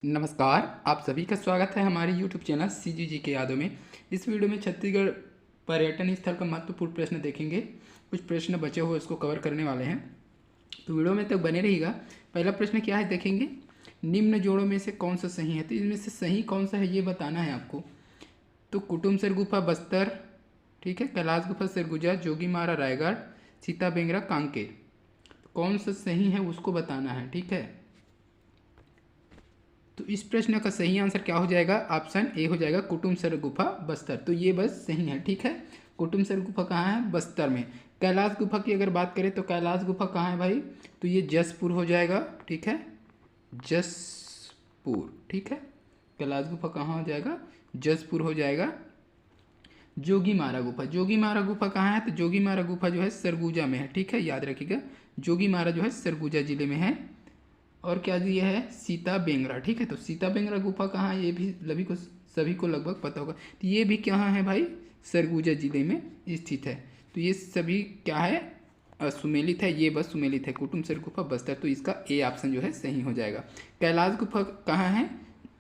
नमस्कार, आप सभी का स्वागत है हमारे YouTube चैनल CGG के यादों में। इस वीडियो में छत्तीसगढ़ पर्यटन स्थल का महत्वपूर्ण प्रश्न देखेंगे। कुछ प्रश्न बचे हुए उसको कवर करने वाले हैं, तो वीडियो में तक बने रहिएगा। पहला प्रश्न क्या है देखेंगे, निम्न जोड़ों में से कौन सा सही है। तो इनमें से सही कौन सा है ये बताना है आपको। तो कुटुमसर गुफा बस्तर, ठीक है, कैलाश गुफा सरगुजा, जोगीमारा रायगढ़, सीता बेंगरा कांकेर। कौन सा सही है उसको बताना है, ठीक है। तो इस प्रश्न का सही आंसर क्या हो जाएगा, ऑप्शन ए हो जाएगा कुटुमसर गुफा बस्तर। तो ये बस सही है, ठीक है। कुटुमसर गुफा कहाँ है, बस्तर में। कैलाश गुफा की अगर बात करें तो कैलाश गुफा कहाँ है भाई, तो ये जसपुर हो जाएगा, ठीक है, जसपुर, ठीक है। कैलाश गुफा कहाँ हो जाएगा, जसपुर हो जाएगा। जोगीमारा गुफा, जोगीमारा गुफा कहाँ है, तो जोगीमारा गुफा जो है सरगुजा में है, ठीक है, याद रखिएगा। जोगीमारा जो है सरगुजा जिले में है। और क्या दिया है, सीता बेंगरा, ठीक है। तो सीता बेंगरा गुफा कहाँ है, ये भी सभी को लगभग पता होगा। तो ये भी कहाँ है भाई, सरगुजा जिले में स्थित है। तो ये सभी क्या है, सुमेलित है, ये बस सुमेलित है। कुटुमसर गुफा बस्तर, तो इसका ए ऑप्शन जो है सही हो जाएगा। कैलाश गुफा कहाँ है,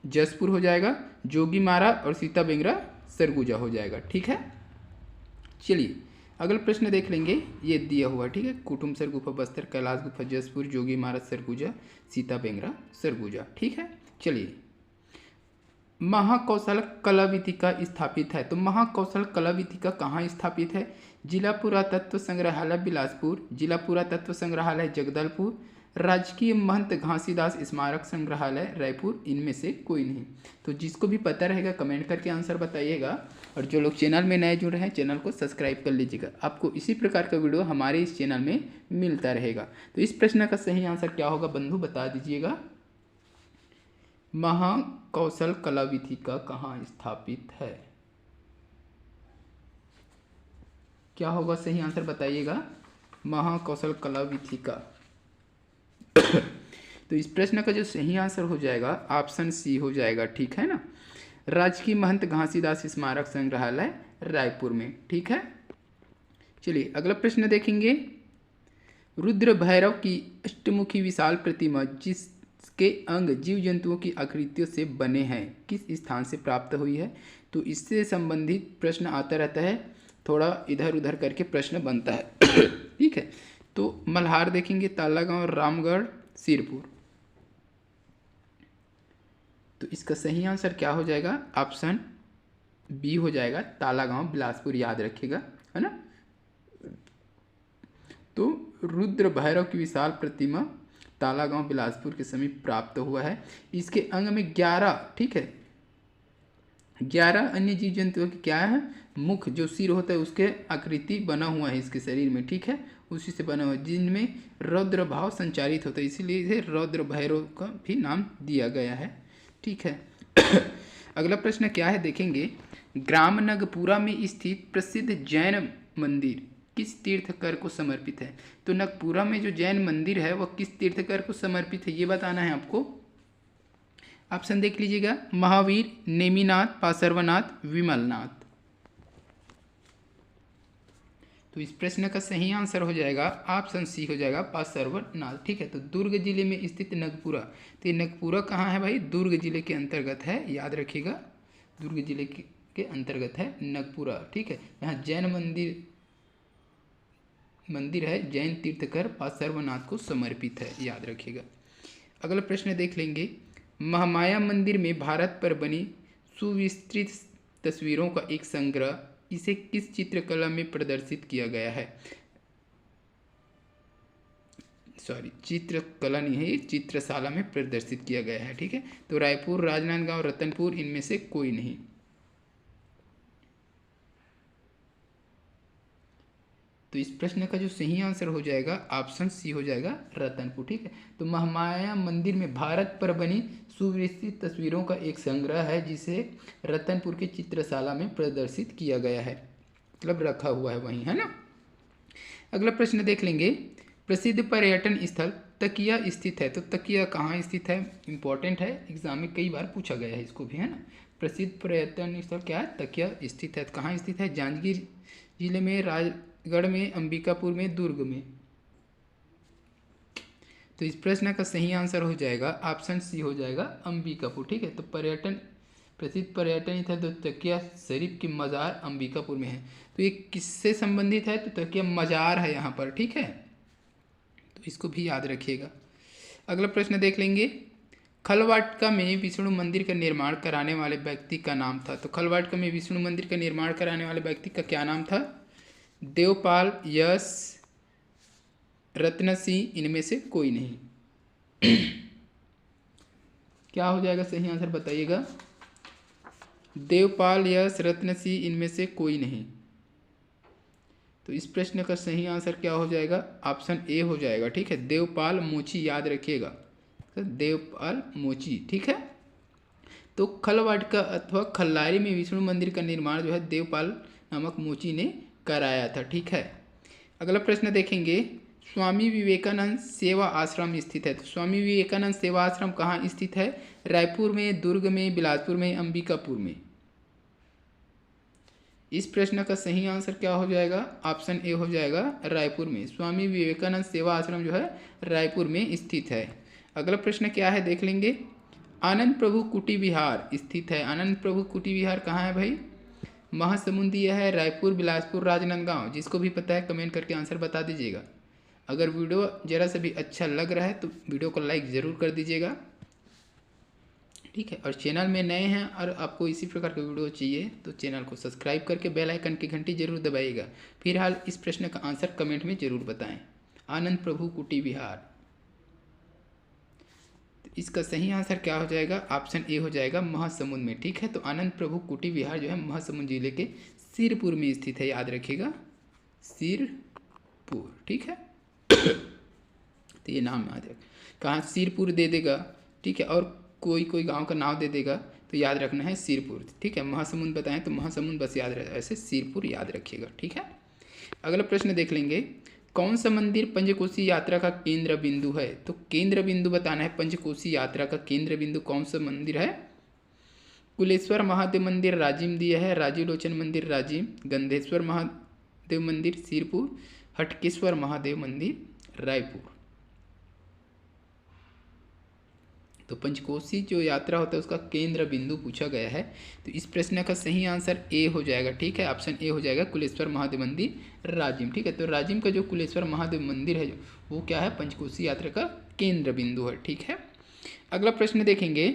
जसपुर हो जाएगा। जोगीमारा और सीता बेंगरा सरगुजा हो जाएगा, ठीक है। चलिए अगला प्रश्न देख लेंगे, ये दिया हुआ, ठीक है। कुटुमसर गुफा बस्तर, कैलाश गुफा जसपुर, जोगी महाराज सरगुजा, सीता बेंगरा सरगुजा, ठीक है। चलिए, महाकौशल कला वीथिका स्थापित है। तो महाकौशल कला वीथिका कहाँ स्थापित है, जिला पुरातत्व संग्रहालय बिलासपुर, जिला पुरातत्व संग्रहालय जगदलपुर, राजकीय महंत घासीदास स्मारक संग्रहालय रायपुर, इनमें से कोई नहीं। तो जिसको भी पता रहेगा कमेंट करके आंसर बताइएगा। और जो लोग चैनल में नए जुड़ रहे हैं चैनल को सब्सक्राइब कर लीजिएगा, आपको इसी प्रकार का वीडियो हमारे इस चैनल में मिलता रहेगा। तो इस प्रश्न का सही आंसर क्या होगा बंधु बता दीजिएगा। महाकौशल कला वीथिका कहाँ स्थापित है, क्या होगा सही आंसर बताइएगा। महाकौशल कला वीथिका तो इस प्रश्न का जो सही आंसर हो जाएगा ऑप्शन सी हो जाएगा, ठीक है ना। राजकीय महंत घासीदास स्मारक संग्रहालय रायपुर में, ठीक है। चलिए अगला प्रश्न देखेंगे, रुद्र भैरव की अष्टमुखी विशाल प्रतिमा जिसके अंग जीव जंतुओं की आकृतियों से बने हैं किस स्थान से प्राप्त हुई है। तो इससे संबंधित प्रश्न आता रहता है, थोड़ा इधर उधर करके प्रश्न बनता है ठीक है। तो मल्हार देखेंगे, तालागांव, रामगढ़, सिरपुर। तो इसका सही आंसर क्या हो जाएगा, ऑप्शन बी हो जाएगा, तालागांव बिलासपुर, याद रखिएगा, है ना। तो रुद्र भैरव की विशाल प्रतिमा तालागांव बिलासपुर के समीप प्राप्त हुआ है। इसके अंग में 11, ठीक है, 11 अन्य जीव जंतुओं के क्या है, मुख जो सिर होता है उसके आकृति बना हुआ है इसके शरीर में, ठीक है, उसी से बना हुआ है, जिनमें रौद्र भाव संचारित होता है, इसीलिए इसे रौद्र भैरव का भी नाम दिया गया है, ठीक है अगला प्रश्न क्या है देखेंगे, ग्राम नगपुरा में स्थित प्रसिद्ध जैन मंदिर किस तीर्थकर को समर्पित है। तो नगपुरा में जो जैन मंदिर है वह किस तीर्थकर को समर्पित है ये बताना है आपको। ऑप्शन देख लीजिएगा, महावीर, नेमिनाथ, पार्श्वनाथ, विमलनाथ। तो इस प्रश्न का सही आंसर हो जाएगा ऑप्शन सी हो जाएगा, पार्श्वनाथ, ठीक है। तो दुर्ग जिले में स्थित नगपुरा, तो ये नगपुरा कहाँ है भाई, दुर्ग जिले के अंतर्गत है, याद रखिएगा, दुर्ग जिले के अंतर्गत है नगपुरा, ठीक है। यहाँ जैन मंदिर है, जैन तीर्थकर पार्श्वनाथ को समर्पित है, याद रखिएगा। अगला प्रश्न देख लेंगे, महामाया मंदिर में भारत पर बनी सुविस्तृत तस्वीरों का एक संग्रह, इसे किस चित्रकला में प्रदर्शित किया गया है। सॉरी, चित्रकला नहीं है, ये चित्रशाला में प्रदर्शित किया गया है, ठीक है। तो रायपुर, राजनांदगांव, रतनपुर, इनमें से कोई नहीं। तो इस प्रश्न का जो सही आंसर हो जाएगा ऑप्शन सी हो जाएगा, रतनपुर, ठीक है। तो महामाया मंदिर में भारत पर बनी सुविस्तृत तस्वीरों का एक संग्रह है जिसे रतनपुर की चित्रशाला में प्रदर्शित किया गया है, मतलब रखा हुआ है वहीं, है ना। अगला प्रश्न देख लेंगे, प्रसिद्ध पर्यटन स्थल तकिया स्थित है। तो तकिया कहाँ स्थित है, इंपॉर्टेंट है, एग्जाम में कई बार पूछा गया है इसको भी, है ना। प्रसिद्ध पर्यटन स्थल क्या है, तकिया स्थित है, कहाँ स्थित है, जांजगीर जिले में, राजगढ़ में, अंबिकापुर में, दुर्ग में। तो इस प्रश्न का सही आंसर हो जाएगा ऑप्शन सी हो जाएगा अंबिकापुर। ठीक है, तो प्रसिद्ध पर्यटन स्थल तो तकिया शरीफ की मज़ार अंबिकापुर में है। तो ये किससे संबंधित है? तो तकिया मज़ार है यहाँ पर। ठीक है, तो इसको भी याद रखिएगा। अगला प्रश्न देख लेंगे। खलवाटिका में विष्णु मंदिर का निर्माण कराने वाले व्यक्ति का नाम था। तो खलवाटिका में विष्णु मंदिर का निर्माण कराने वाले व्यक्ति का क्या नाम था? देवपाल, यश, रत्न सिंह, इनमें से कोई नहीं। क्या हो जाएगा सही आंसर बताइएगा? देवपाल, यश, रत्न सिंह, इनमें से कोई नहीं। तो इस प्रश्न का सही आंसर क्या हो जाएगा? ऑप्शन ए हो जाएगा। ठीक है, देवपाल मोची, याद रखिएगा, तो देवपाल मोची। ठीक है, तो खलवाटिका अथवा खल्लारी में विष्णु मंदिर का निर्माण जो है देवपाल नामक मोची ने कराया था। ठीक है, अगला प्रश्न देखेंगे। स्वामी विवेकानंद सेवा आश्रम स्थित है। तो स्वामी विवेकानंद सेवा आश्रम कहाँ स्थित है? रायपुर में, दुर्ग में, बिलासपुर में, अंबिकापुर में। इस प्रश्न का सही आंसर क्या हो जाएगा? ऑप्शन ए हो जाएगा रायपुर में। स्वामी विवेकानंद सेवा आश्रम जो है रायपुर में स्थित है। अगला प्रश्न क्या है देख लेंगे। आनंद प्रभु कुटी विहार स्थित है। आनंद प्रभु कुटी विहार कहाँ है भाई? महासमुंद दिया है, रायपुर, बिलासपुर, राजनांदगांव। जिसको भी पता है कमेंट करके आंसर बता दीजिएगा। अगर वीडियो जरा सा भी अच्छा लग रहा है तो वीडियो को लाइक ज़रूर कर दीजिएगा। ठीक है, और चैनल में नए हैं और आपको इसी प्रकार का वीडियो चाहिए तो चैनल को सब्सक्राइब करके बेल आइकन की घंटी जरूर दबाइएगा। फिलहाल इस प्रश्न का आंसर कमेंट में जरूर बताएं। आनंद प्रभु कुटी विहार, तो इसका सही आंसर क्या हो जाएगा? ऑप्शन ए हो जाएगा महासमुंद में। ठीक है, तो आनंद प्रभु कुटी विहार जो है महासमुंद जिले के सिरपुर में स्थित है, याद रखिएगा, सिरपुर। ठीक है, तो ये नाम याद रख, कहाँ सिरपुर दे देगा। ठीक है, और कोई कोई गांव का नाम दे देगा तो याद रखना है सिरपुर। ठीक है, महासमुंद बताएं तो महासमुंद बस याद रहे, ऐसे सिरपुर याद रखिएगा। ठीक है, अगला प्रश्न देख लेंगे। कौन सा मंदिर पंचकोशी यात्रा का केंद्र बिंदु है? तो केंद्र बिंदु बताना है। पंचकोशी यात्रा का केंद्र बिंदु कौन सा मंदिर है? कुलेश्वर महादेव मंदिर राजिम दिया है, राजीव लोचन मंदिर राजिम, गंधेश्वर महादेव मंदिर सिरपुर, हटकेश्वर महादेव मंदिर रायपुर। तो पंचकोशी जो यात्रा होता है उसका केंद्र बिंदु पूछा गया है, तो इस प्रश्न का सही आंसर ए हो जाएगा। ठीक है, ऑप्शन ए हो जाएगा कुलेश्वर महादेव मंदिर राजिम। ठीक है, तो राजिम का जो कुलेश्वर महादेव मंदिर है वो क्या है? पंचकोशी यात्रा का केंद्र बिंदु है। ठीक है, अगला प्रश्न देखेंगे।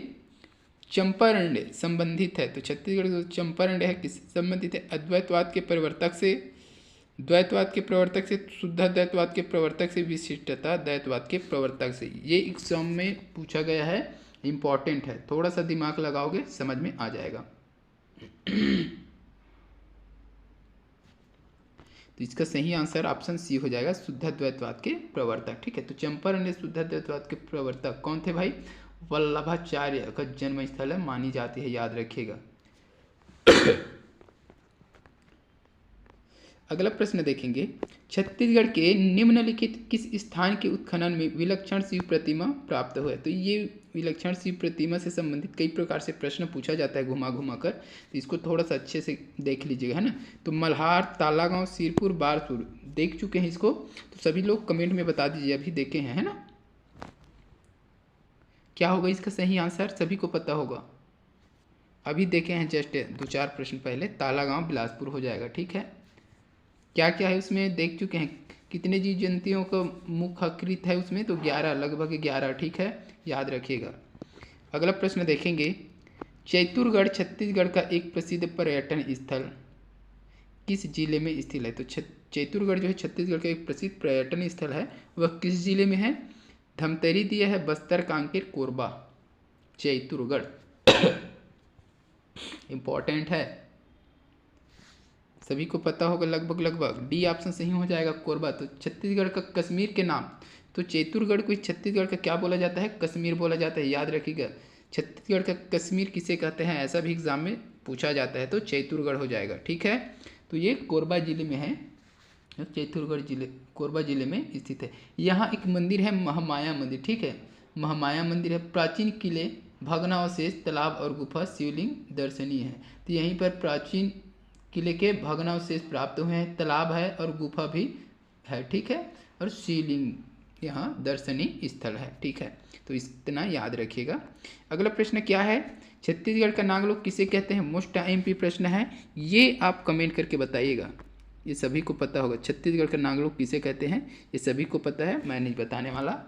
चंपारण्य संबंधित है, तो छत्तीसगढ़ जो चंपारण्य है किससे संबंधित है? अद्वैतवाद के प्रवर्तक से, द्वैतवाद के प्रवर्तक से, शुद्ध द्वैतवाद के प्रवर्तक से, विशिष्टता द्वैतवाद के प्रवर्तक से। ये एग्जाम में पूछा गया है, इंपॉर्टेंट है, थोड़ा सा दिमाग लगाओगे समझ में आ जाएगा। तो इसका सही आंसर ऑप्शन सी हो जाएगा, शुद्ध द्वैतवाद के प्रवर्तक। ठीक है, तो चंपारण्य शुद्ध द्वैतवाद के प्रवर्तक कौन थे भाई? वल्लभाचार्य का जन्म स्थल है, मानी जाती है, याद रखिएगा। अगला प्रश्न देखेंगे। छत्तीसगढ़ के निम्नलिखित किस स्थान के उत्खनन में विलक्षण शिव प्रतिमा प्राप्त हुआ है? तो ये विलक्षण शिव प्रतिमा से संबंधित कई प्रकार से प्रश्न पूछा जाता है घुमा घुमा कर, तो इसको थोड़ा सा अच्छे से देख लीजिएगा, है ना। तो मल्हार, तालागांव, सिरपुर, बारसूर देख चुके हैं इसको, तो सभी लोग कमेंट में बता दीजिए अभी देखे हैं, है ना। क्या होगा इसका सही आंसर? सभी को पता होगा, अभी देखे हैं जस्ट 2-4 प्रश्न पहले। तालागांव बिलासपुर हो जाएगा। ठीक है, क्या क्या है उसमें देख चुके हैं। कितने जीव जंतुओं का मुखाकृत है उसमें? तो 11, लगभग 11। ठीक है, याद रखिएगा। अगला प्रश्न देखेंगे। चैतुरगढ़ छत्तीसगढ़ का एक प्रसिद्ध पर्यटन स्थल किस जिले में स्थित है? तो चैतुरगढ़ जो है छत्तीसगढ़ का एक प्रसिद्ध पर्यटन स्थल है, वह किस जिले में है? धमतरी दिया है, बस्तर, कांकेर, कोरबा। चैतुरगढ़ इंपॉर्टेंट है, सभी को पता होगा लगभग। डी ऑप्शन सही हो जाएगा, कोरबा। तो छत्तीसगढ़ का कश्मीर के नाम, तो चैतुरगढ़ को छत्तीसगढ़ का क्या बोला जाता है? कश्मीर बोला जाता है, याद रखिएगा। छत्तीसगढ़ का कश्मीर किसे कहते हैं, ऐसा भी एग्जाम में पूछा जाता है, तो चैतुरगढ़ हो जाएगा। ठीक है, तो ये कोरबा जिले में है, चैतुरगढ़ जिले कोरबा जिले में स्थित है। यहाँ एक मंदिर है, महामाया मंदिर। ठीक है, महामाया मंदिर है। प्राचीन किले, भग्नावशेष, तालाब और गुफा, शिवलिंग दर्शनीय है। तो यहीं पर प्राचीन किले के भग्नावशेष प्राप्त हुए हैं, तालाब है और गुफा भी है। ठीक है, और शिवलिंग यहाँ दर्शनीय स्थल है। ठीक है, तो इतना याद रखिएगा। अगला प्रश्न क्या है, छत्तीसगढ़ का नागलोक किसे कहते हैं? मोस्ट एमपी प्रश्न है, ये आप कमेंट करके बताइएगा। ये सभी को पता होगा, छत्तीसगढ़ का नागलोक किसे कहते हैं, ये सभी को पता है, मैं नहीं बताने वाला,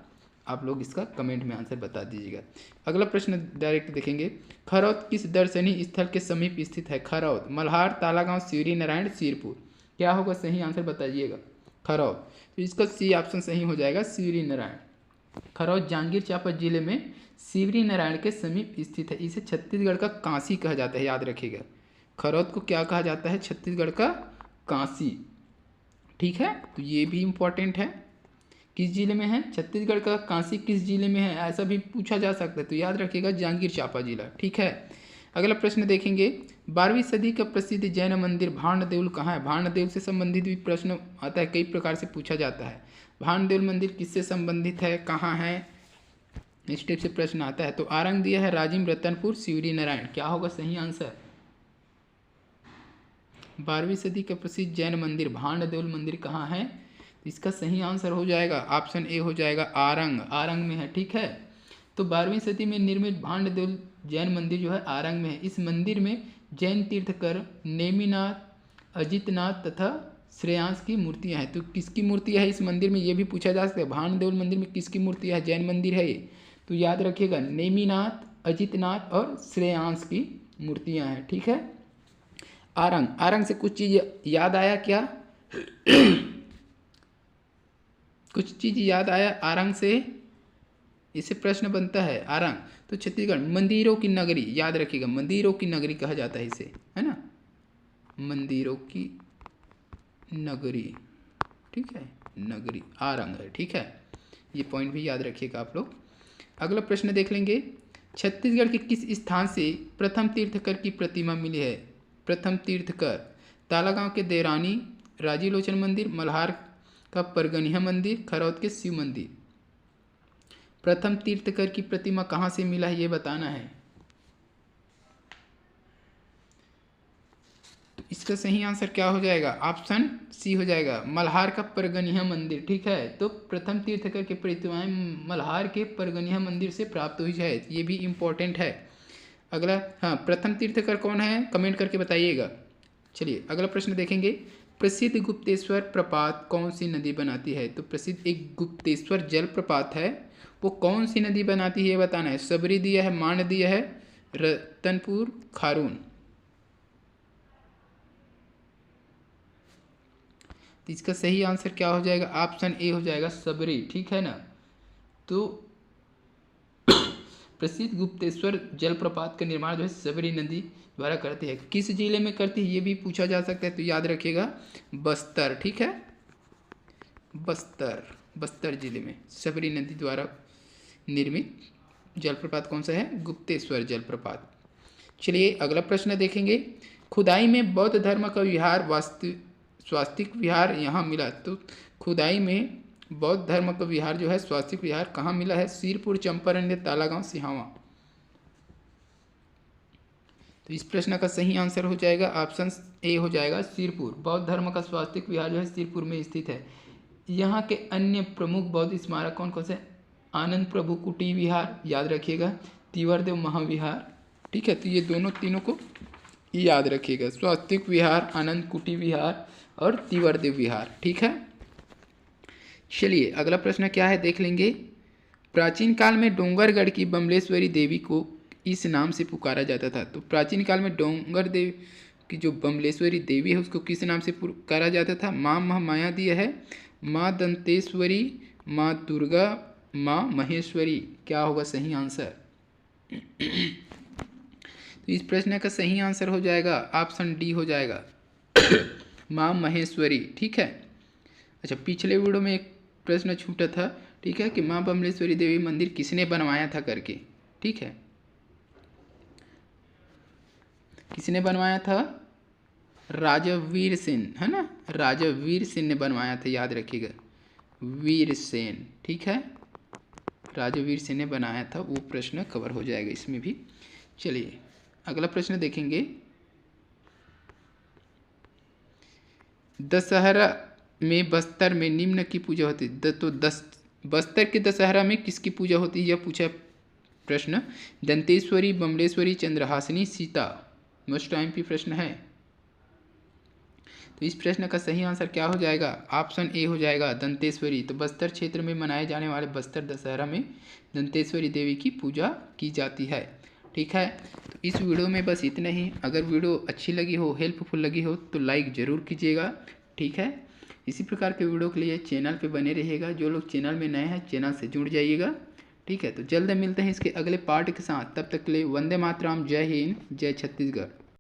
आप लोग इसका कमेंट में आंसर बता दीजिएगा। अगला प्रश्न डायरेक्ट देखेंगे, खरौद किस दर्शनीय स्थल के समीप स्थित है? खरौद मल्हार, तालागांव, सिवरी नारायण, सिरपुर। क्या होगा सही आंसर बताइएगा? खरौद, तो इसका सी ऑप्शन सही हो जाएगा, सिवरी नारायण। खरौद जांजगीर चांपा जिले में सिवरी नारायण के समीप स्थित है। इसे छत्तीसगढ़ का काशी कहा जाता है, याद रखिएगा। खरौद को क्या कहा जाता है? छत्तीसगढ़ का काशी। ठीक है, तो ये भी इम्पोर्टेंट है। किस जिले में है? छत्तीसगढ़ का काशी किस जिले में है, ऐसा भी पूछा जा सकता है, तो याद रखिएगा जांजगीर चांपा जिला। ठीक है, अगला प्रश्न देखेंगे, 12वीं सदी का प्रसिद्ध जैन मंदिर भांडदेउल कहाँ है? भांडदेउल से संबंधित भी प्रश्न आता है, कई प्रकार से पूछा जाता है। भांडदेउल मंदिर किससे संबंधित है, कहाँ है, इस टाइप से प्रश्न आता है। तो आरंग दिया है राजिम, रतनपुर, सिवरी नारायण। क्या होगा सही आंसर? 12वीं सदी का प्रसिद्ध जैन मंदिर भांडदेउल मंदिर कहाँ है? इसका सही आंसर हो जाएगा ऑप्शन ए हो जाएगा, आरंग। आरंग में है। ठीक है, तो 12वीं सदी में निर्मित भांडदेउल जैन मंदिर जो है आरंग में है। इस मंदिर में जैन तीर्थकर नेमिनाथ, अजितनाथ तथा श्रेयांस की मूर्तियां हैं। तो किसकी मूर्तियां है इस मंदिर में, ये भी पूछा जा सकता है। भांडदेउल मंदिर में किसकी मूर्ति है? जैन मंदिर है ये, तो याद रखिएगा नेमिनाथ, अजितनाथ और श्रेयांस की मूर्तियां हैं। ठीक है, आरंग, आरंग से कुछ चीज़ याद आया क्या? कुछ चीज़ याद आया आरंग से? इससे प्रश्न बनता है। आरंग तो छत्तीसगढ़ मंदिरों की नगरी, याद रखिएगा, मंदिरों की नगरी कहा जाता है इसे, है ना, मंदिरों की नगरी। ठीक है, नगरी आरंग है। ठीक है, ये पॉइंट भी याद रखिएगा आप लोग। अगला प्रश्न देख लेंगे, छत्तीसगढ़ के किस स्थान से प्रथम तीर्थकर की प्रतिमा मिली है? प्रथम तीर्थकर, तालागांव के देवरानी राजीलोचन मंदिर, मल्हार का परगनिया मंदिर, खरौद के शिव मंदिर। प्रथम तीर्थकर की प्रतिमा कहाँ से मिला है, ये बताना है। तो इसका सही आंसर क्या हो जाएगा? ऑप्शन सी हो जाएगा, मल्हार का परगनिया मंदिर। ठीक है, तो प्रथम तीर्थकर की प्रतिमाएं मल्हार के परगनिया मंदिर से प्राप्त हुई है, ये भी इम्पोर्टेंट है। अगला, हाँ, प्रथम तीर्थकर कौन है, कमेंट करके बताइएगा। चलिए अगला प्रश्न देखेंगे, प्रसिद्ध गुप्तेश्वर प्रपात कौन सी नदी बनाती है? तो प्रसिद्ध एक गुप्तेश्वर जल प्रपात है, वो कौन सी नदी बनाती है ये बताना है। सबरी दिया है, मांड दिया है, रतनपुर, खारून। तो इसका सही आंसर क्या हो जाएगा? ऑप्शन ए हो जाएगा, सबरी। ठीक है ना, तो प्रसिद्ध गुप्तेश्वर जलप्रपात का निर्माण जो है सबरी नदी द्वारा करती है। किस जिले में करती है ये भी पूछा जा सकता है, तो याद रखिएगा बस्तर। ठीक है, बस्तर, बस्तर जिले में सबरी नदी द्वारा निर्मित जलप्रपात कौन सा है? गुप्तेश्वर जलप्रपात। चलिए अगला प्रश्न देखेंगे, खुदाई में बौद्ध धर्म का विहार स्वास्तिक विहार यहाँ मिला। तो खुदाई में बौद्ध धर्म का विहार जो है स्वास्तिक विहार कहाँ मिला है? सिरपुर, चंपारण्य, तालागांव, सिहावा। तो इस प्रश्न का सही आंसर हो जाएगा ऑप्शन ए हो जाएगा, सिरपुर। बौद्ध धर्म का स्वास्तिक विहार जो है सिरपुर में स्थित है। यहाँ के अन्य प्रमुख बौद्ध स्मारक कौन कौन से? आनंद प्रभु कुटी विहार, याद रखिएगा, तिवरदेव महाविहार। ठीक है, तो ये दोनों तीनों को याद रखिएगा, स्वास्तिक विहार, आनंद कुटी विहार और तिवरदेव विहार। ठीक है, चलिए अगला प्रश्न क्या है देख लेंगे, प्राचीन काल में डोंगरगढ़ की बमलेश्वरी देवी को इस नाम से पुकारा जाता था। तो प्राचीन काल में डोंगर देव की जो बमलेश्वरी देवी है उसको किस नाम से पुकारा जाता था? माँ महामाया दिया है, माँ दंतेश्वरी, माँ दुर्गा, माँ महेश्वरी। क्या होगा सही आंसर? तो इस प्रश्न का सही आंसर हो जाएगा ऑप्शन डी हो जाएगा, माँ महेश्वरी। ठीक है, अच्छा, पिछले वीडियो में एक प्रश्न छूटा था, ठीक है, कि माँ बमलेश्वरी देवी मंदिर किसने बनवाया था करके। ठीक है, किसने बनवाया था? राजा वीर सेन, है ना, राजा वीर सेन ने बनवाया था, याद रखिएगा, वीर सेन। ठीक है, राजा वीर सेन ने बनाया था, वो प्रश्न कवर हो जाएगा इसमें भी। चलिए अगला प्रश्न देखेंगे, दशहरा में बस्तर में निम्न की पूजा होती है। तो बस्तर के दशहरा में किसकी पूजा होती है, यह पूछा प्रश्न। दंतेश्वरी, बमलेश्वरी, चंद्रहासिनी, सीता। मोस्ट टाइम की प्रश्न है। तो इस प्रश्न का सही आंसर क्या हो जाएगा, ऑप्शन ए हो जाएगा दंतेश्वरी। तो बस्तर क्षेत्र में मनाए जाने वाले बस्तर दशहरा में दंतेश्वरी देवी की पूजा की जाती है। ठीक है, तो इस वीडियो में बस इतना ही। अगर वीडियो अच्छी लगी हो, हेल्पफुल लगी हो तो लाइक ज़रूर कीजिएगा। ठीक है, इसी प्रकार के वीडियो के लिए चैनल पे बने रहिएगा। जो लोग चैनल में नए हैं चैनल से जुड़ जाइएगा। ठीक है, तो जल्द मिलते हैं इसके अगले पार्ट के साथ। तब तक के लिए वंदे मातरम, जय हिंद, जय छत्तीसगढ़।